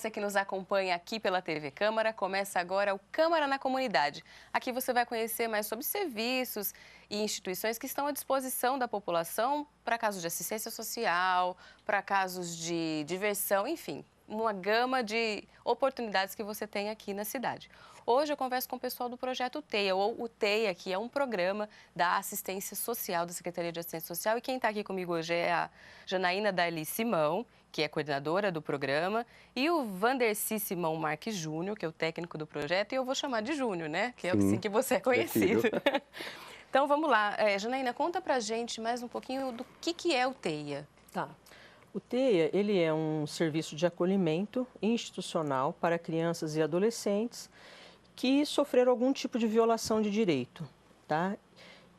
você que nos acompanha aqui pela TV Câmara. Começa agora o Câmara na Comunidade. Aqui você vai conhecer mais sobre serviços e instituições que estão à disposição da população para casos de assistência social, para casos de diversão, enfim, uma gama de oportunidades que você tem aqui na cidade. Hoje eu converso com o pessoal do Projeto TEIA, ou o TEIA, que é um programa da assistência social, da Secretaria de Assistência Social. E quem está aqui comigo hoje é a Janaína Darli Simão, que é coordenadora do programa, e o Vandercy Simão Marques Júnior, que é o técnico do projeto, e eu vou chamar de Júnior, né? Que é assim que você é conhecido. Então, vamos lá. Janaína, conta pra gente mais um pouquinho do que é o TEIA. Tá. O TEIA, ele é um serviço de acolhimento institucional para crianças e adolescentes que sofreram algum tipo de violação de direito, tá?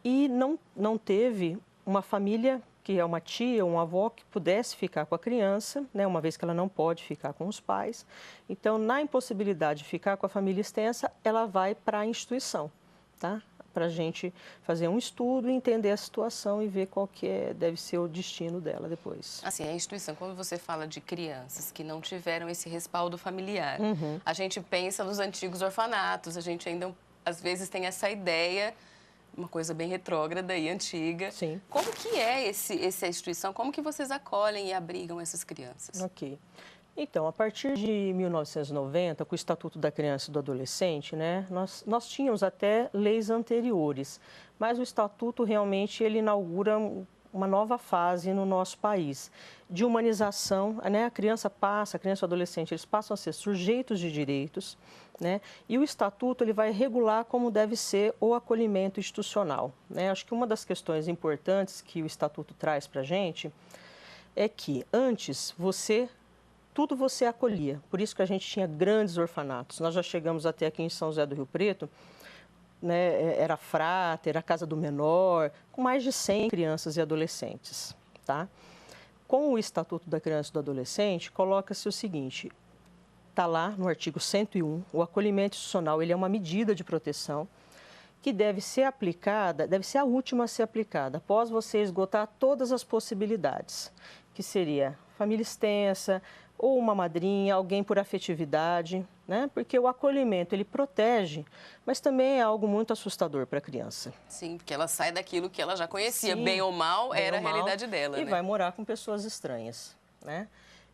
E não teve uma família, que é uma tia ou uma avó, que pudesse ficar com a criança, né, uma vez que ela não pode ficar com os pais. Então, na impossibilidade de ficar com a família extensa, ela vai para a instituição, tá? Para a gente fazer um estudo, entender a situação e ver qual que deve ser o destino dela depois. Assim, a instituição, quando você fala de crianças que não tiveram esse respaldo familiar, a gente pensa nos antigos orfanatos, a gente ainda, às vezes, tem essa ideia, uma coisa bem retrógrada e antiga. Sim. Como que é essa instituição? Como que vocês acolhem e abrigam essas crianças? Ok. Então, a partir de 1990, com o Estatuto da Criança e do Adolescente, né, nós tínhamos até leis anteriores, mas o Estatuto realmente ele inaugura uma nova fase no nosso país, de humanização, né, a criança e o adolescente, eles passam a ser sujeitos de direitos, né, e o Estatuto ele vai regular como deve ser o acolhimento institucional, né. Acho que uma das questões importantes que o Estatuto traz para a gente é que antes tudo você acolhia, por isso que a gente tinha grandes orfanatos. Nós já chegamos até aqui em São José do Rio Preto, né, era Frater, a Casa do Menor, com mais de 100 crianças e adolescentes, tá? Com o Estatuto da Criança e do Adolescente, coloca-se o seguinte, está lá no artigo 101, o acolhimento institucional ele é uma medida de proteção que deve ser aplicada, deve ser a última a ser aplicada, após você esgotar todas as possibilidades, que seria família extensa, ou uma madrinha, alguém por afetividade, né? Porque o acolhimento, ele protege, mas também é algo muito assustador para a criança. Sim, porque ela sai daquilo que ela já conhecia, Sim, bem ou mal, bem era ou mal, a realidade dela, e né? vai morar com pessoas estranhas, né?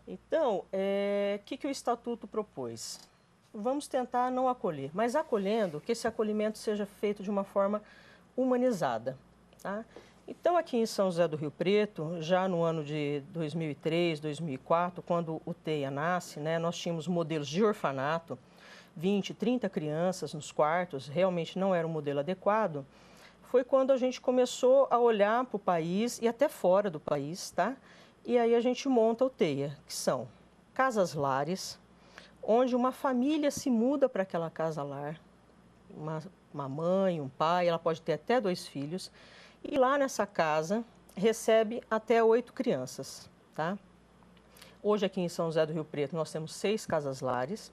Então, o que o Estatuto propôs? Vamos tentar não acolher, mas acolhendo, que esse acolhimento seja feito de uma forma humanizada, tá? Então, aqui em São José do Rio Preto, já no ano de 2003, 2004, quando o TEIA nasce, né, nós tínhamos modelos de orfanato, 20, 30 crianças nos quartos, realmente não era um modelo adequado. Foi quando a gente começou a olhar para o país e até fora do país, tá? E aí a gente monta o TEIA, que são casas-lares, onde uma família se muda para aquela casa-lar, uma mãe, um pai, ela pode ter até 2 filhos, e lá nessa casa recebe até 8 crianças, tá? Hoje aqui em São José do Rio Preto nós temos 6 casas-lares.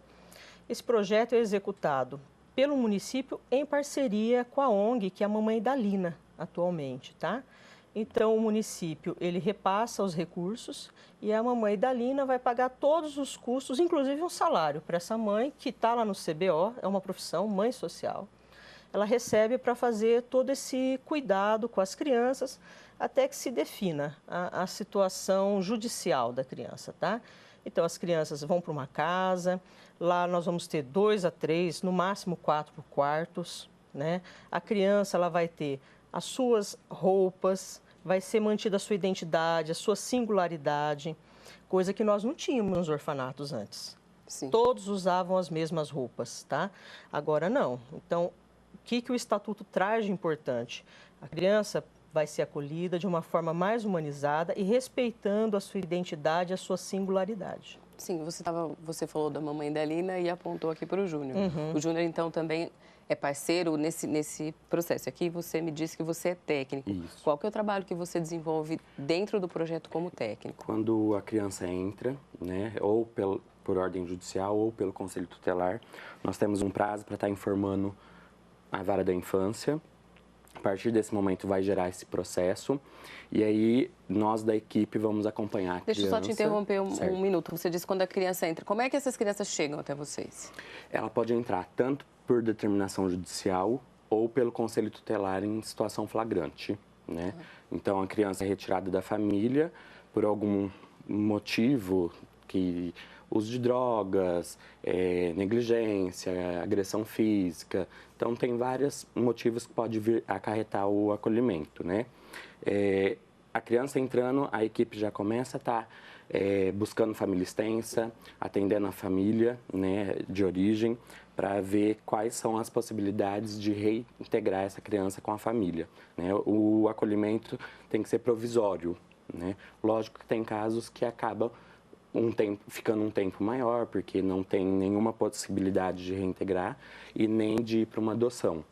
Esse projeto é executado pelo município em parceria com a ONG, que é a Mamãe Dalina, atualmente, tá? Então o município ele repassa os recursos e a Mamãe Dalina vai pagar todos os custos, inclusive um salário para essa mãe que está lá no CBO, é uma profissão, mãe social. Ela recebe para fazer todo esse cuidado com as crianças até que se defina a situação judicial da criança, tá? Então, as crianças vão para uma casa, lá nós vamos ter 2 a 3, no máximo 4 quartos, né? A criança ela vai ter as suas roupas, vai ser mantida a sua identidade, a sua singularidade, coisa que nós não tínhamos nos orfanatos antes. Sim. Todos usavam as mesmas roupas, tá? Agora não. Então, o que o Estatuto traz de importante? A criança vai ser acolhida de uma forma mais humanizada e respeitando a sua identidade, a sua singularidade. Sim, você falou da Mamãe Dalina e apontou aqui para o Júnior. O Júnior, então, também é parceiro nesse processo. Aqui você me disse que você é técnico. Isso. Qual que é o trabalho que você desenvolve dentro do projeto como técnico? Quando a criança entra, né, ou por ordem judicial ou pelo Conselho Tutelar, nós temos um prazo para estar informando a vara da infância A partir desse momento vai gerar esse processo e aí nós da equipe vamos acompanhar a criança. Deixa eu só te interromper um minuto. Você disse quando a criança entra. Como é que essas crianças chegam até vocês? Ela pode entrar tanto por determinação judicial ou pelo conselho tutelar em situação flagrante, né? Então a criança é retirada da família por algum motivo, que uso de drogas, negligência, agressão física. Então, tem vários motivos que pode vir acarretar o acolhimento, né? A criança entrando, a equipe já começa a estar buscando família extensa, atendendo a família, né, de origem, para ver quais são as possibilidades de reintegrar essa criança com a família, né? O acolhimento tem que ser provisório, né? Lógico que tem casos que acabam ficando um tempo maior, porque não tem nenhuma possibilidade de reintegrar e nem de ir para uma adoção.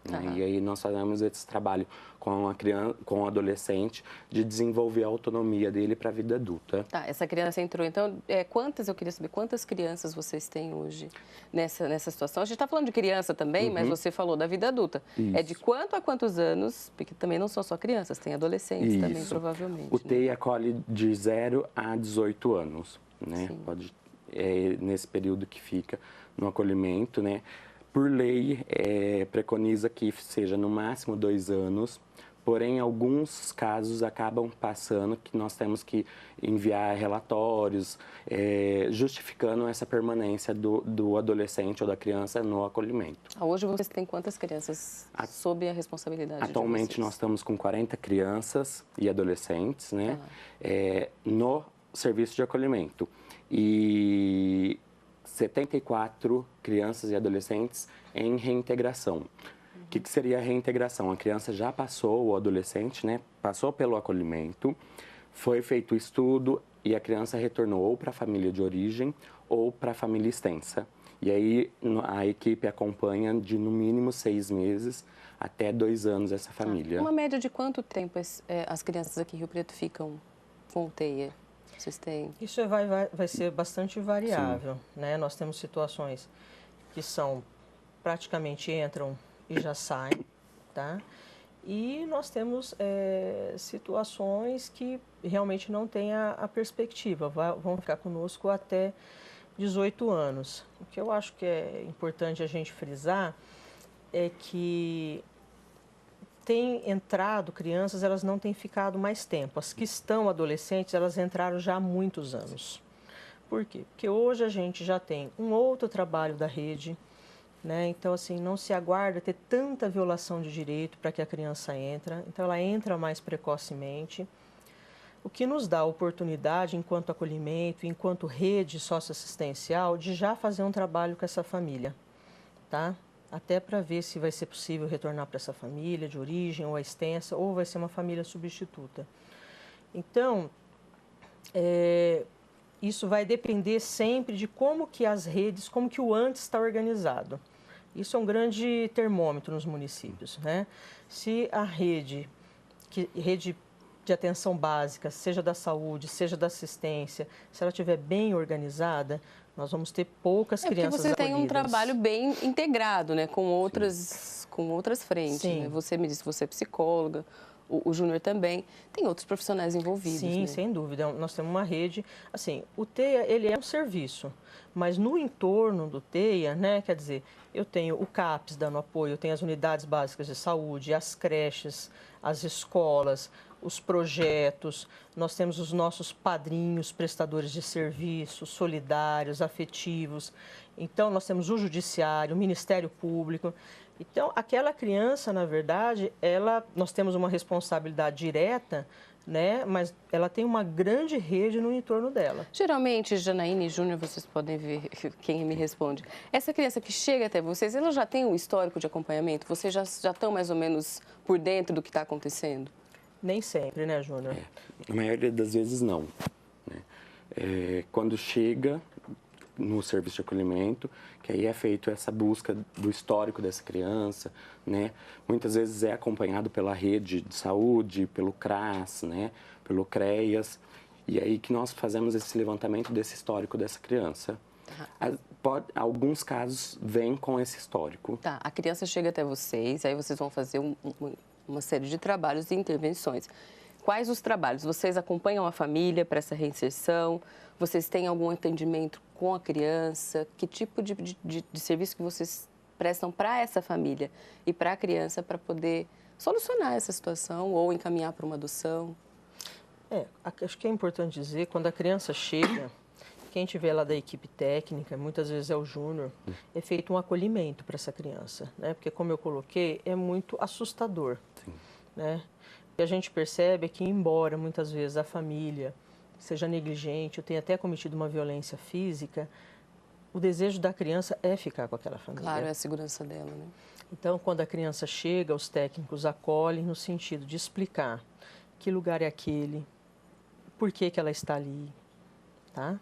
Né? E aí nós fazemos esse trabalho com a criança, com o adolescente, de desenvolver a autonomia dele para a vida adulta. Tá, essa criança entrou. Então, eu queria saber quantas crianças vocês têm hoje nessa situação? A gente está falando de criança também, mas você falou da vida adulta. Isso. É de quanto a quantos anos? Porque também não são só crianças, tem adolescentes também, provavelmente. O TEI acolhe de 0 a 18 anos, né? Nesse período que fica no acolhimento, né? Por lei, preconiza que seja no máximo 2 anos, porém, alguns casos acabam passando que nós temos que enviar relatórios justificando essa permanência do adolescente ou da criança no acolhimento. Hoje vocês têm quantas crianças sob a responsabilidade de vocês? Atualmente nós estamos com 40 crianças e adolescentes, né, no serviço de acolhimento. E 74 crianças e adolescentes em reintegração. O que seria a reintegração? A criança já passou, o adolescente, né, passou pelo acolhimento, foi feito o estudo e a criança retornou ou para a família de origem ou para a família extensa. E aí a equipe acompanha de no mínimo 6 meses até 2 anos essa família. Uma média de quanto tempo as crianças aqui em Rio Preto ficam com TEIA? Vocês têm? Isso vai ser bastante variável, né? Nós temos situações que são praticamente entram e já saem, tá? E nós temos situações que realmente não têm a perspectiva, vão ficar conosco até 18 anos. O que eu acho que é importante a gente frisar é que tem entrado crianças, elas não têm ficado mais tempo. As que estão adolescentes, elas entraram já há muitos anos. Por quê? Porque hoje a gente já tem um outro trabalho da rede, né? Então, assim, não se aguarda ter tanta violação de direito para que a criança entre. Então, ela entra mais precocemente, o que nos dá a oportunidade, enquanto acolhimento, enquanto rede socioassistencial, de já fazer um trabalho com essa família, tá? Até para ver se vai ser possível retornar para essa família de origem ou a extensa, ou vai ser uma família substituta. Então, isso vai depender sempre de como que as redes, como que o antes está organizado. Isso é um grande termômetro nos municípios, né? Se a rede de atenção básica, seja da saúde, seja da assistência, se ela estiver bem organizada, nós vamos ter poucas crianças acolhidas. Porque você tem um trabalho bem integrado, né? Com outras frentes. Né? Você me disse que você é psicóloga, o Júnior também. Tem outros profissionais envolvidos, Sim, né? sem dúvida. Nós temos uma rede, assim, o TEIA, ele é um serviço, mas no entorno do TEIA, né, quer dizer, eu tenho o CAPS dando apoio, eu tenho as unidades básicas de saúde, as creches, as escolas, os projetos, nós temos os nossos padrinhos, prestadores de serviços, solidários, afetivos. Então, nós temos o judiciário, o Ministério Público. Então, aquela criança, na verdade, nós temos uma responsabilidade direta, né? Mas ela tem uma grande rede no entorno dela. Geralmente, Janaína e Júnior, vocês podem ver quem me responde. Essa criança que chega até vocês, ela já tem um histórico de acompanhamento? Vocês já estão mais ou menos por dentro do que está acontecendo? Nem sempre, né, Júnior? A maioria das vezes não. Né? Quando chega no serviço de acolhimento, que aí é feito essa busca do histórico dessa criança, né? Muitas vezes é acompanhado pela rede de saúde, pelo CRAS, né? Pelo CREAS, e aí que nós fazemos esse levantamento desse histórico dessa criança. alguns casos vêm com esse histórico. Tá, a criança chega até vocês, aí vocês vão fazer uma série de trabalhos e intervenções. Quais os trabalhos? Vocês acompanham a família para essa reinserção? Vocês têm algum atendimento com a criança? Que tipo de serviço que vocês prestam para essa família e para a criança para poder solucionar essa situação ou encaminhar para uma adoção? Acho que é importante dizer, quando a criança chega, quem tiver lá da equipe técnica, muitas vezes é o Júnior, é feito um acolhimento para essa criança, né? Porque, como eu coloquei, é muito assustador, né? O que a gente percebe é que, embora muitas vezes a família seja negligente ou tenha até cometido uma violência física, o desejo da criança é ficar com aquela família. Claro, é a segurança dela, né? Então, quando a criança chega, os técnicos acolhem no sentido de explicar que lugar é aquele, por que ela está ali, tá?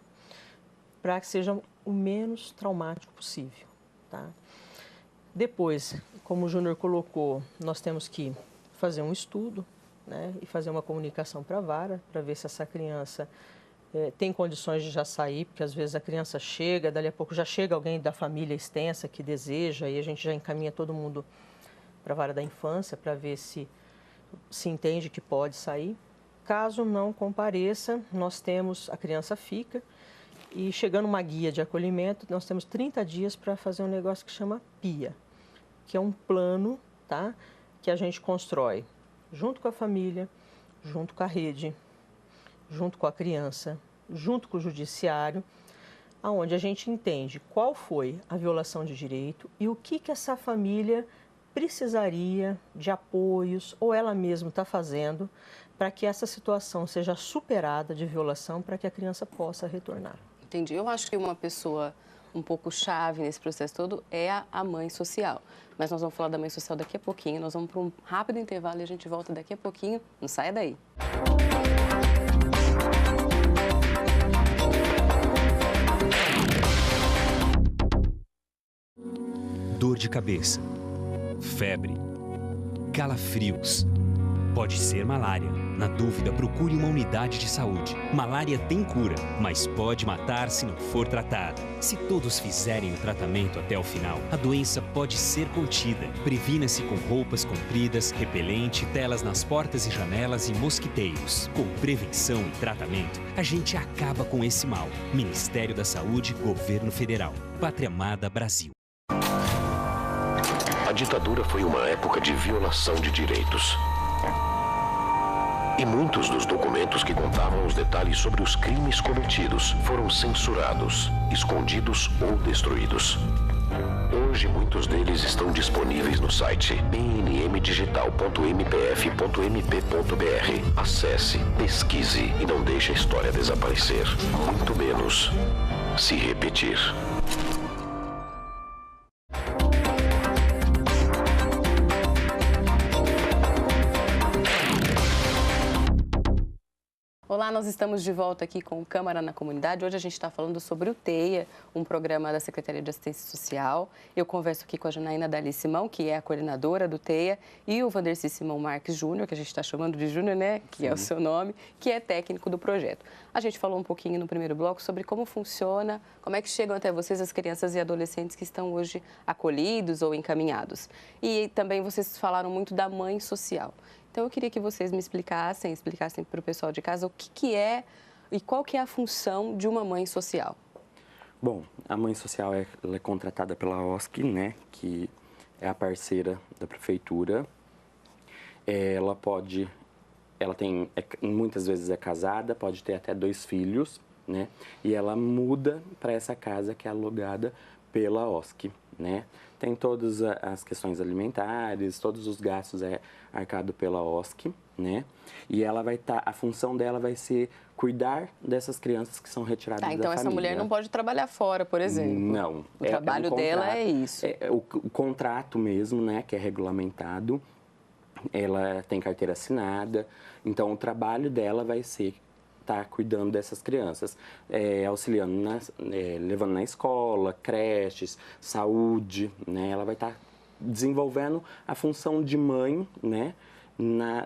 Para que seja o menos traumático possível, tá? Depois, como o Júnior colocou, nós temos que fazer um estudo, né? E fazer uma comunicação para a vara, para ver se essa criança tem condições de já sair, porque às vezes a criança chega, dali a pouco já chega alguém da família extensa que deseja, e a gente já encaminha todo mundo para a vara da infância para ver se entende que pode sair. Caso não compareça, a criança fica, e chegando uma guia de acolhimento, nós temos 30 dias para fazer um negócio que chama PIA, que é um plano, tá? Que a gente constrói junto com a família, junto com a rede, junto com a criança, junto com o judiciário, onde a gente entende qual foi a violação de direito e o que essa família precisaria de apoios ou ela mesma está fazendo para que essa situação seja superada de violação para que a criança possa retornar. Entendi. Eu acho que uma pessoa um pouco chave nesse processo todo é a mãe social. Mas nós vamos falar da mãe social daqui a pouquinho. Nós vamos para um rápido intervalo e a gente volta daqui a pouquinho. Não saia daí. Dor de cabeça, febre, calafrios. Pode ser malária. Na dúvida, procure uma unidade de saúde. Malária tem cura, mas pode matar se não for tratada. Se todos fizerem o tratamento até o final, a doença pode ser contida. Previna-se com roupas compridas, repelente, telas nas portas e janelas e mosquiteiros. Com prevenção e tratamento, a gente acaba com esse mal. Ministério da Saúde, Governo Federal. Pátria Amada, Brasil. A ditadura foi uma época de violação de direitos. E muitos dos documentos que contavam os detalhes sobre os crimes cometidos foram censurados, escondidos ou destruídos. Hoje, muitos deles estão disponíveis no site pnmdigital.mpf.mp.br. Acesse, pesquise e não deixe a história desaparecer, muito menos se repetir. Olá, nós estamos de volta aqui com o Câmara na Comunidade. Hoje a gente está falando sobre o TEIA, um programa da Secretaria de Assistência Social. Eu converso aqui com a Janaína Dali Simão, que é a coordenadora do TEIA, e o Vandercy Simão Marques Júnior, que a gente está chamando de Júnior, né? Que é o seu nome, que é técnico do projeto. A gente falou um pouquinho no primeiro bloco sobre como funciona, como é que chegam até vocês as crianças e adolescentes que estão hoje acolhidos ou encaminhados. E também vocês falaram muito da mãe social. Então, eu queria que vocês me explicassem para o pessoal de casa o que é e qual que é a função de uma mãe social. Bom, a mãe social ela é contratada pela OSC, né, que é a parceira da prefeitura. Muitas vezes é casada, pode ter até 2 filhos, né, e ela muda para essa casa que é alugada pela OSC, né. Tem todas as questões alimentares, todos os gastos é arcado pela OSC, né? E ela a função dela vai ser cuidar dessas crianças que são retiradas da família. Então essa mulher não pode trabalhar fora, por exemplo? Não. O trabalho dela é isso? O contrato mesmo, né, que é regulamentado, ela tem carteira assinada, então o trabalho dela vai ser estar cuidando dessas crianças, auxiliando, levando na escola, creches, saúde, né? Ela vai estar desenvolvendo a função de mãe, né?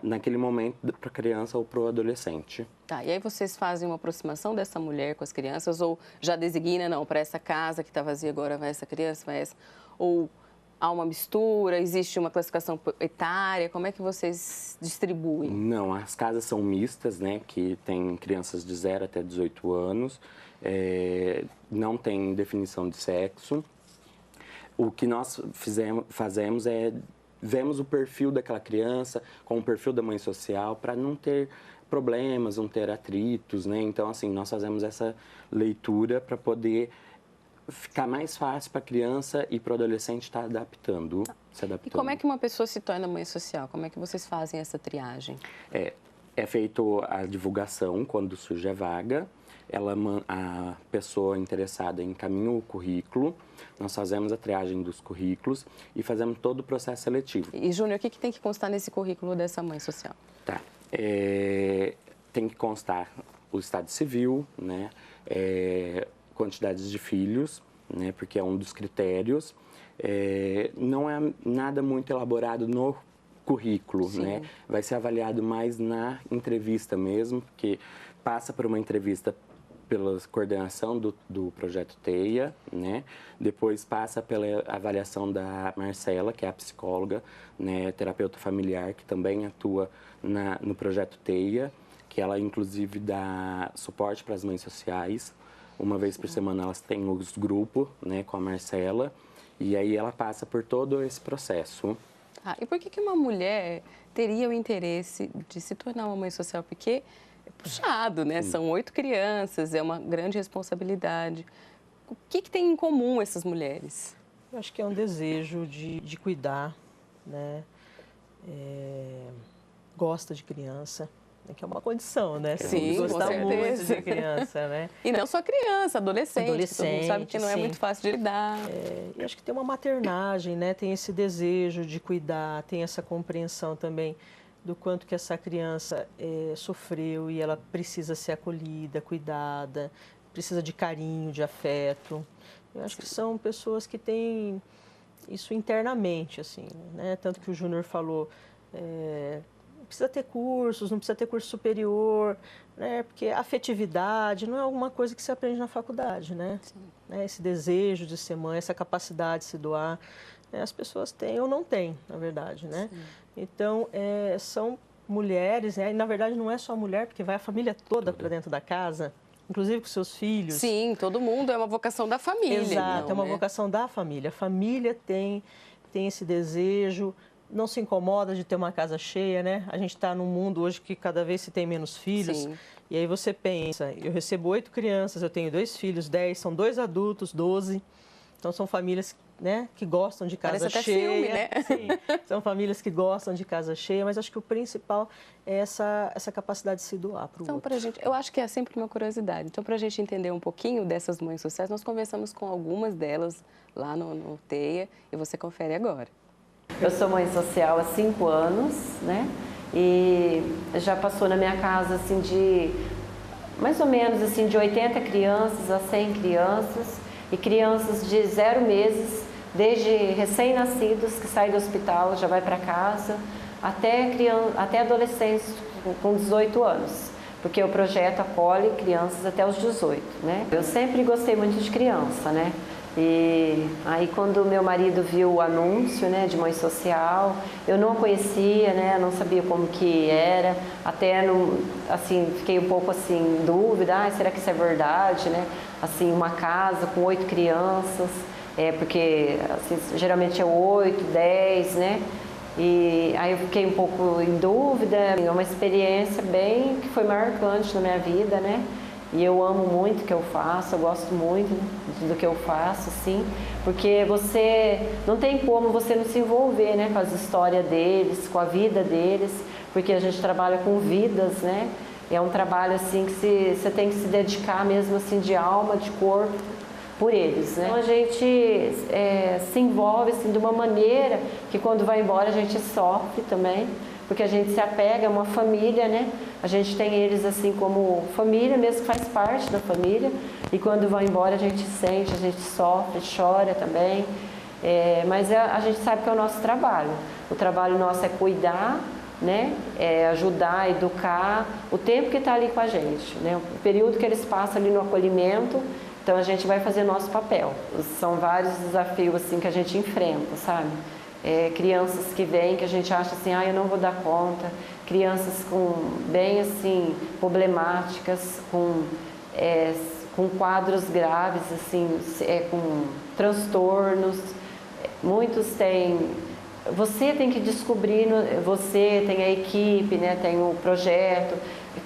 naquele momento para a criança ou para o adolescente. Tá, e aí vocês fazem uma aproximação dessa mulher com as crianças ou já designa, não, para essa casa que está vazia agora vai essa criança, vai essa? Ou há uma mistura, existe uma classificação etária, como é que vocês distribuem? Não, as casas são mistas, né, que tem crianças de 0 até 18 anos, não tem definição de sexo. O que nós fazemos é vemos o perfil daquela criança com o perfil da mãe social para não ter problemas, não ter atritos, né? Então, assim, nós fazemos essa leitura para poder ficar mais fácil para a criança e para o adolescente estar se adaptando. E como é que uma pessoa se torna mãe social? Como é que vocês fazem essa triagem? É feito a divulgação quando surge a vaga. A pessoa interessada encaminha o currículo, nós fazemos a triagem dos currículos e fazemos todo o processo seletivo. E, Júnior, o que tem que constar nesse currículo dessa mãe social? Tá. Tem que constar o estado civil, né? Quantidades de filhos, né? Porque é um dos critérios. Não é nada muito elaborado no currículo, né? Vai ser avaliado mais na entrevista mesmo, porque passa por uma entrevista pela coordenação do projeto TEIA, né? Depois passa pela avaliação da Marcela, que é a psicóloga, né, terapeuta familiar, que também atua no projeto TEIA, que ela inclusive dá suporte para as mães sociais. Uma vez por semana elas têm os grupos, né, com a Marcela, e aí ela passa por todo esse processo. E por que uma mulher teria o interesse de se tornar uma mãe social? Porque é puxado, né? São 8 crianças, é uma grande responsabilidade. O que tem em comum essas mulheres? Eu acho que é um desejo de cuidar, né? Gosta de criança, que é uma condição, né? Sim, gostar muito de criança, né? E não só criança, adolescente. Todo mundo sabe que não é muito fácil de lidar. E acho que tem uma maternagem, né? Tem esse desejo de cuidar, tem essa compreensão também do quanto que essa criança sofreu e ela precisa ser acolhida, cuidada, precisa de carinho, de afeto. Eu acho que são pessoas que têm isso internamente, assim, né? Tanto que o Júnior falou, não precisa ter cursos, não precisa ter curso superior, né? Porque afetividade não é alguma coisa que se aprende na faculdade, né? Esse desejo de ser mãe, essa capacidade de se doar, as pessoas têm ou não têm, na verdade, né? Sim. Então, são mulheres, e na verdade não é só a mulher, porque vai a família toda para dentro da casa, inclusive com seus filhos. Sim, todo mundo, é uma vocação da família. Exato, então, é uma vocação da família. A família tem esse desejo, não se incomoda de ter uma casa cheia, né? A gente está num mundo hoje que cada vez se tem menos filhos. Sim. E aí você pensa, eu recebo 8 crianças, eu tenho 2 filhos, 10, são 2 adultos, 12. Então, são famílias, né, que gostam de casa Parece cheia. Filme, né? Sim, são famílias que gostam de casa cheia, mas acho que o principal é essa capacidade de se doar para o outro. Pra gente, eu acho que é sempre uma curiosidade. Então, para a gente entender um pouquinho dessas mães sociais, nós conversamos com algumas delas lá no TEIA e você confere agora. Eu sou mãe social há 5 anos, né? E já passou na minha casa, assim, de mais ou menos, assim, de 80 crianças a 100 crianças. E crianças de 0 meses, desde recém-nascidos que saem do hospital, já vai para casa, até adolescentes com 18 anos, porque o projeto acolhe crianças até os 18, né? Eu sempre gostei muito de criança, né? E aí quando meu marido viu o anúncio, né, de mãe social, eu não a conhecia, né, não sabia como que era, até assim, fiquei um pouco assim em dúvida, será que isso é verdade, né? Assim, uma casa com 8 crianças, porque assim, geralmente é 8, 10, né? E aí eu fiquei um pouco em dúvida, é uma experiência que foi marcante na minha vida, né? E eu amo muito o que eu faço, eu gosto muito do que eu faço, assim, porque você não tem como você não se envolver, né, com as histórias deles, com a vida deles, porque a gente trabalha com vidas, né? É um trabalho assim que você tem que se dedicar mesmo assim de alma, de corpo por eles, né? Então a gente se envolve assim de uma maneira que quando vai embora a gente sofre também, porque a gente se apega a uma família, né? A gente tem eles assim como família, mesmo que faz parte da família, e quando vão embora a gente sente, a gente sofre, chora também, mas a gente sabe que é o nosso trabalho. O trabalho nosso é cuidar, né? Ajudar, educar, o tempo que está ali com a gente, né? O período que eles passam ali no acolhimento, então a gente vai fazer nosso papel. São vários desafios assim que a gente enfrenta, sabe? Crianças que vêm que a gente acha assim, eu não vou dar conta, crianças bem assim problemáticas, com quadros graves, assim, com transtornos. Muitos têm. Você tem que descobrir, você tem a equipe, né, tem o projeto,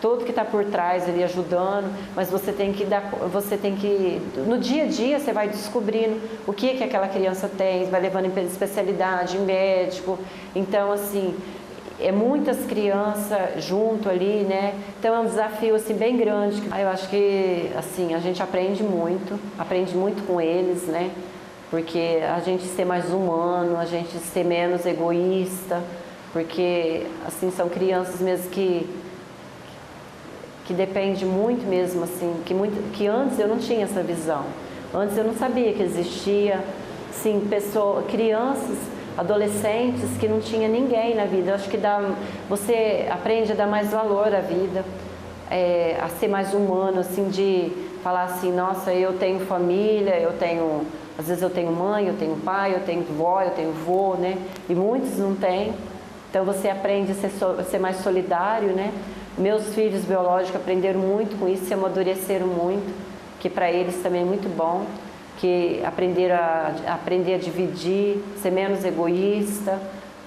todo que está por trás ali ajudando, mas você tem que no dia a dia você vai descobrindo o que aquela criança tem, vai levando em especialidade, em médico. Então, assim, muitas crianças junto ali, né? Então é um desafio assim bem grande. Eu acho que assim a gente aprende muito com eles, né? Porque a gente ser mais humano, a gente ser menos egoísta, porque assim são crianças mesmo que depende muito mesmo assim, que antes eu não tinha essa visão. Antes eu não sabia que existia, assim, crianças, adolescentes que não tinha ninguém na vida. Eu acho que você aprende a dar mais valor à vida, a ser mais humano, assim, de falar assim, nossa, eu tenho família, às vezes eu tenho mãe, eu tenho pai, eu tenho vó, eu tenho vô, né? E muitos não têm. Então você aprende a ser mais solidário, né? Meus filhos biológicos aprenderam muito com isso, se amadureceram muito, que para eles também é muito bom, que aprender a dividir, ser menos egoísta,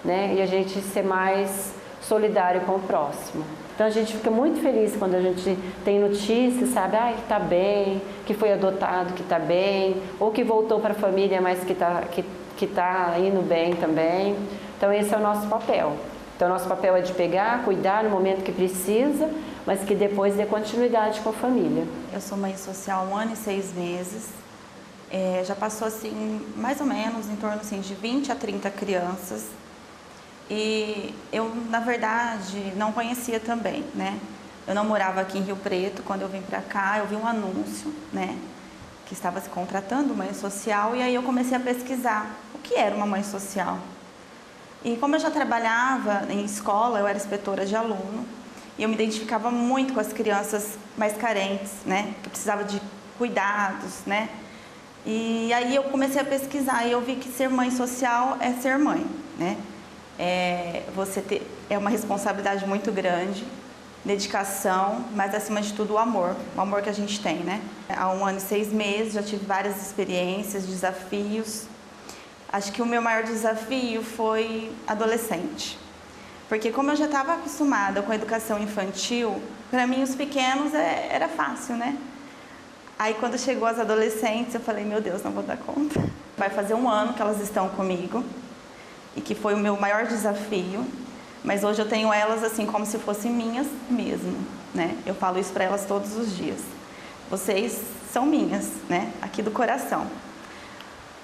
né? E a gente ser mais solidário com o próximo. Então a gente fica muito feliz quando a gente tem notícias, sabe? Que está bem, que foi adotado, que está bem, ou que voltou para a família, mas que tá indo bem também. Então esse é o nosso papel. Então nosso papel é de pegar, cuidar no momento que precisa, mas que depois dê continuidade com a família. Eu sou mãe social há 1 ano e 6 meses. Já passou assim, mais ou menos, em torno assim, de 20 a 30 crianças. E eu, na verdade, não conhecia também, né? Eu não morava aqui em Rio Preto. Quando eu vim para cá, eu vi um anúncio, né? Que estava se contratando mãe social, e aí eu comecei a pesquisar o que era uma mãe social. E como eu já trabalhava em escola, eu era inspetora de aluno, e eu me identificava muito com as crianças mais carentes, né? Que precisavam de cuidados, né? E aí eu comecei a pesquisar e eu vi que ser mãe social é ser mãe, né? É uma responsabilidade muito grande, dedicação, mas acima de tudo o amor que a gente tem, né? Há 1 ano e 6 meses já tive várias experiências, desafios. Acho que o meu maior desafio foi adolescente, porque como eu já estava acostumada com a educação infantil, para mim os pequenos era fácil, né? Aí quando chegou as adolescentes, eu falei, meu Deus, não vou dar conta. Vai fazer 1 ano que elas estão comigo, e que foi o meu maior desafio, mas hoje eu tenho elas assim como se fossem minhas mesmo, né? Eu falo isso para elas todos os dias. Vocês são minhas, né? Aqui do coração.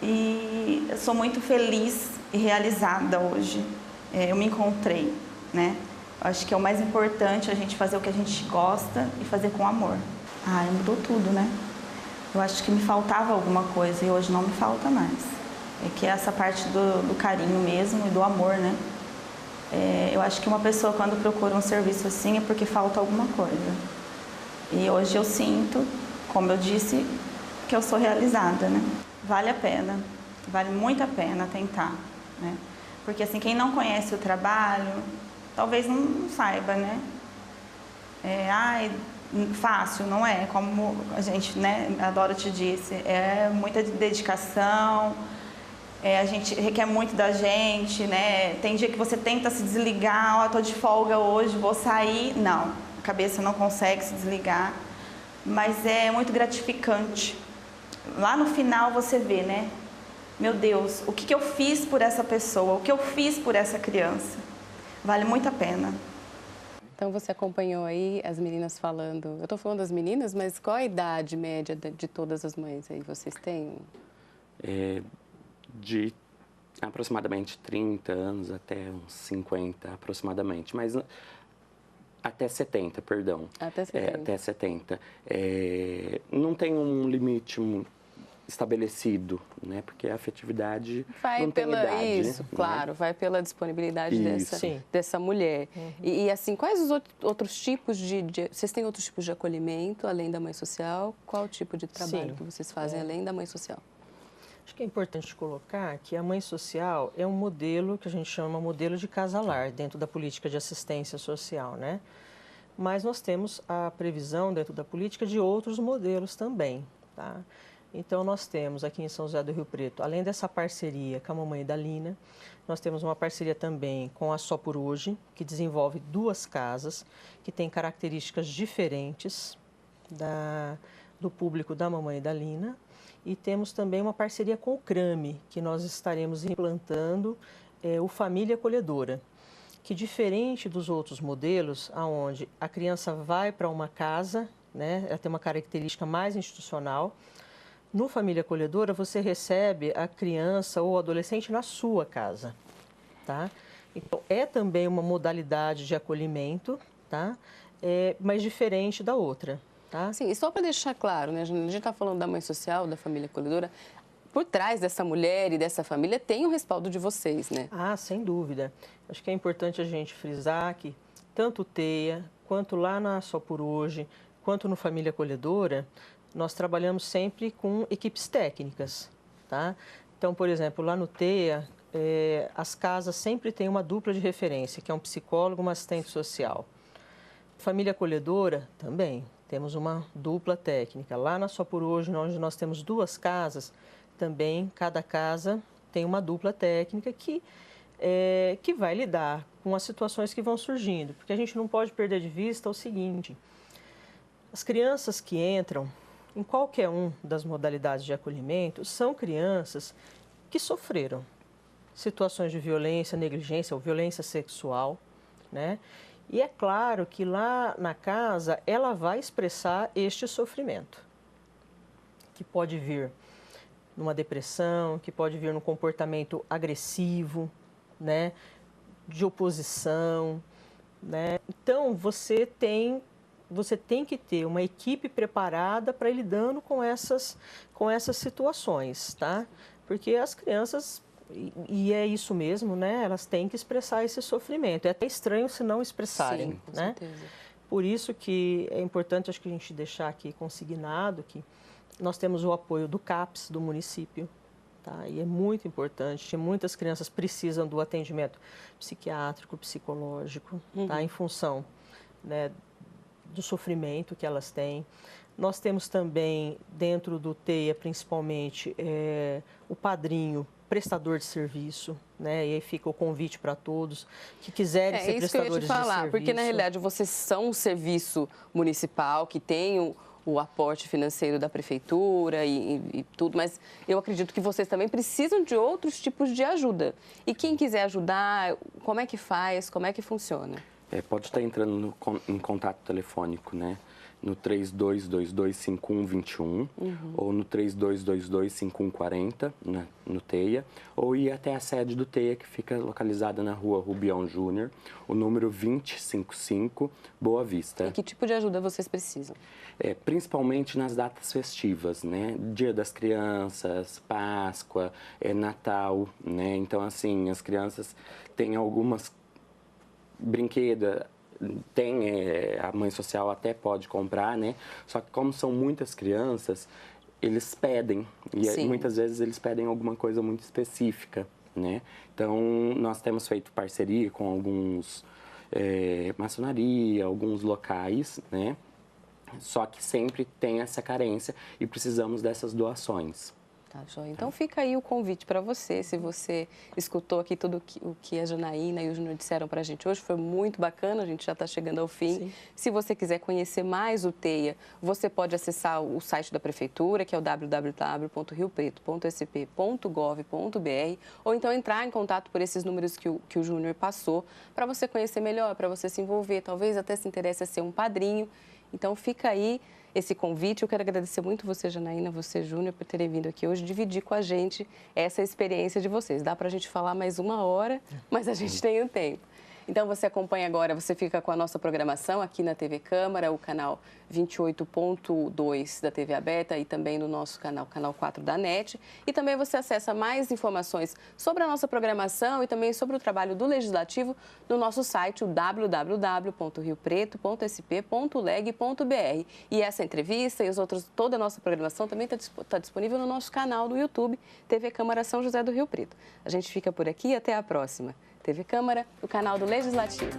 E eu sou muito feliz e realizada hoje. Eu me encontrei, né? Eu acho que é o mais importante a gente fazer o que a gente gosta e fazer com amor. Mudou tudo, né? Eu acho que me faltava alguma coisa e hoje não me falta mais. Que é essa parte do carinho mesmo e do amor, né? Eu acho que uma pessoa quando procura um serviço assim é porque falta alguma coisa. E hoje eu sinto, como eu disse, que eu sou realizada, né? Vale a pena, vale muito a pena tentar, né? Porque assim, quem não conhece o trabalho, talvez não saiba, né? Fácil, não é? Como a gente, né, a Dora te disse, é muita dedicação, a gente requer muito da gente, né? Tem dia que você tenta se desligar, tô de folga hoje, vou sair. Não, a cabeça não consegue se desligar, mas é muito gratificante. Lá no final você vê, né? Meu Deus, o que eu fiz por essa pessoa, o que eu fiz por essa criança. Vale muito a pena. Então você acompanhou aí as meninas falando, eu estou falando das meninas, mas qual a idade média de todas as mães aí? Vocês têm? De aproximadamente 30 anos até uns 50 aproximadamente, mas até 70, perdão. Até 70. Até 70. Não tem um limite estabelecido, né? Porque a afetividade vai não tem pela idade. isso, né? claro, vai pela disponibilidade dessa mulher. E assim, quais os outros tipos vocês têm outros tipos de acolhimento além da mãe social? Qual o tipo de trabalho que vocês fazem além da mãe social? Acho que é importante colocar que a mãe social é um modelo que a gente chama modelo de casa-lar dentro da política de assistência social, né? Mas nós temos a previsão dentro da política de outros modelos também, tá? Então nós temos aqui em São José do Rio Preto, além dessa parceria com a Mamãe Dalina, nós temos uma parceria também com a Só por Hoje, que desenvolve 2 casas que têm características diferentes do público da Mamãe Dalina. E temos também uma parceria com o CRAME, que nós estaremos implantando o Família Acolhedora, que diferente dos outros modelos, onde a criança vai para uma casa, né, ela tem uma característica mais institucional, no Família Acolhedora você recebe a criança ou adolescente na sua casa, tá? Então, é também uma modalidade de acolhimento, tá? Mas diferente da outra. Tá? Sim, e só para deixar claro, né, a gente está falando da mãe social, da família acolhedora, por trás dessa mulher e dessa família tem o respaldo de vocês, né? Ah, sem dúvida. Acho que é importante a gente frisar que tanto o TEIA, quanto lá na Só por Hoje, quanto no Família Acolhedora, nós trabalhamos sempre com equipes técnicas, tá? Então, por exemplo, lá no TEIA, as casas sempre têm uma dupla de referência, que é um psicólogo e uma assistente social. Família Acolhedora também. Temos uma dupla técnica. Lá na Só por Hoje, onde nós temos 2 casas, também cada casa tem uma dupla técnica que vai lidar com as situações que vão surgindo. Porque a gente não pode perder de vista o seguinte, as crianças que entram em qualquer das modalidades de acolhimento são crianças que sofreram situações de violência, negligência ou violência sexual, né? E é claro que lá na casa ela vai expressar este sofrimento, que pode vir numa depressão, que pode vir num comportamento agressivo, né, de oposição, né? Então você tem que ter uma equipe preparada para ir lidando com essas situações, tá? Porque as crianças, e é isso mesmo, né? Elas têm que expressar esse sofrimento. É até estranho se não expressarem, Sim, com né? certeza. Por isso que é importante, acho que a gente deixar aqui consignado que nós temos o apoio do CAPS do município, tá? E é muito importante. Muitas crianças precisam do atendimento psiquiátrico, psicológico, tá? Em função, né, do sofrimento que elas têm. Nós temos também, dentro do TEIA, principalmente, o padrinho prestador de serviço, né? E aí fica o convite para todos que quiserem ser prestadores de serviço. É isso que eu ia te falar, porque na realidade vocês são um serviço municipal que tem o aporte financeiro da prefeitura e tudo, mas eu acredito que vocês também precisam de outros tipos de ajuda. E quem quiser ajudar, como é que faz, como é que funciona? Pode estar entrando em contato telefônico, né? No 3222-5121 ou no 3222-5140, né, no TEIA, ou ir até a sede do TEIA, que fica localizada na rua Rubião Júnior, o número 255, Boa Vista. E que tipo de ajuda vocês precisam? Principalmente nas datas festivas, né? Dia das Crianças, Páscoa, Natal, né? Então, assim, as crianças têm algumas brinquedos. A mãe social até pode comprar, né? Só que como são muitas crianças, eles pedem. E muitas vezes eles pedem alguma coisa muito específica, né? Então, nós temos feito parceria com alguns maçonaria, alguns locais, né? Só que sempre tem essa carência e precisamos dessas doações. Tá, joia. Então fica aí o convite para você, se você escutou aqui tudo o que a Janaína e o Júnior disseram para a gente hoje, foi muito bacana, a gente já está chegando ao fim. Sim. Se você quiser conhecer mais o TEIA, você pode acessar o site da Prefeitura, que é o www.riopreto.sp.gov.br, ou então entrar em contato por esses números que o Júnior passou, para você conhecer melhor, para você se envolver, talvez até se interesse a ser um padrinho. Então fica aí esse convite. Eu quero agradecer muito você, Janaína, você, Júnior, por terem vindo aqui hoje dividir com a gente essa experiência de vocês. Dá para a gente falar mais 1 hora, mas a gente tem o tempo. Então você acompanha agora, você fica com a nossa programação aqui na TV Câmara, o canal 28.2 da TV aberta e também no nosso canal 4 da NET. E também você acessa mais informações sobre a nossa programação e também sobre o trabalho do Legislativo no nosso site, o www.riopreto.sp.leg.br. E essa entrevista e toda a nossa programação também está disponível no nosso canal do YouTube, TV Câmara São José do Rio Preto. A gente fica por aqui e até a próxima. TV Câmara, o canal do Legislativo.